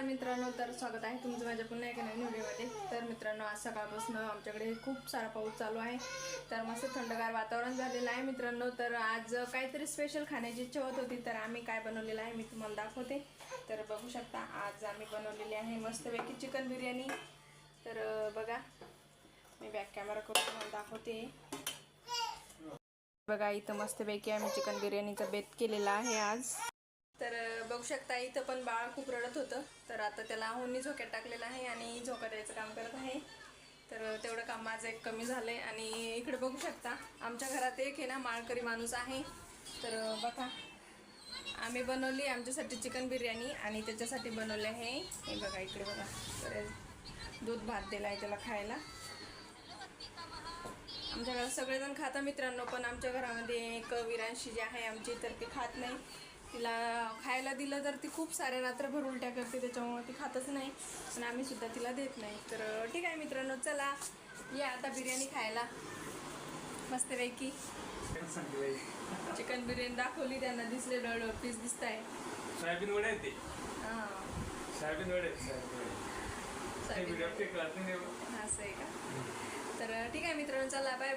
मित्रांनो, तर स्वागत आहे तुमचं माझ्या पुन्हा एका नवीन व्हिडिओमध्ये। तर मित्रांनो, आज सकाळपासून आमच्याकडे खूप सारा पाऊस चालू आहे। तर मस्त थंडगार वातावरण झालेलं आहे मित्रांनो। तर आज काहीतरी स्पेशल खाण्याची इच्छा होत होती, तर आम्ही काय बनवलेलं आहे मी तुम्हाला दाखवते। तर बघू शकता, आज आम्ही बनवलेली आहे मस्तपैकी चिकन बिर्याणी। तर बघा, मी बॅक कॅमेरा करून तुम्हाला दाखवते। बघा, इथं मस्तपैकी आम्ही चिकन बिर्याणीचा बेत केलेला आहे आज। तर बघू शकता, इथं पण बाळ खूप रडत होतं, तर आता त्याला होनी झोक्यात टाकलेलं आहे आणि झोका द्यायचं काम करत आहे। तर तेवढं काम माझं एक कमी झालं आहे। आणि इकडे बघू शकता, आमच्या घरात एक आहे ना माळकरी माणूस आहे। तर बघा, आम्ही बनवली आमच्यासाठी चिकन बिर्याणी आणि त्याच्यासाठी बनवले आहे हे बघा, इकडे बघा, तर दूध भात दिला आहे त्याला खायला। आमच्या घरात सगळेजण खाता मित्रांनो, पण आमच्या घरामध्ये एक विरांशी जी आहे आमची, तर ती खात नाही। तिला खायला दिलं तर ती खूप सारे रात्रभर उलट्या करते, त्याच्यामुळे ती खातच नाही, पण आम्ही सुद्धा तिला देत नाही। तर ठीक आहे मित्रांनो, चला या आता बिर्याणी खायला मस्तपैकी। चिकन बिर्याणी दाखवली त्यांना, दिसले डळ पीस दिसत आहे। सोयाबीन वडे ते हां, सोयाबीन वडे असं आहे का? तर ठीक आहे मित्रांनो, चला बाय।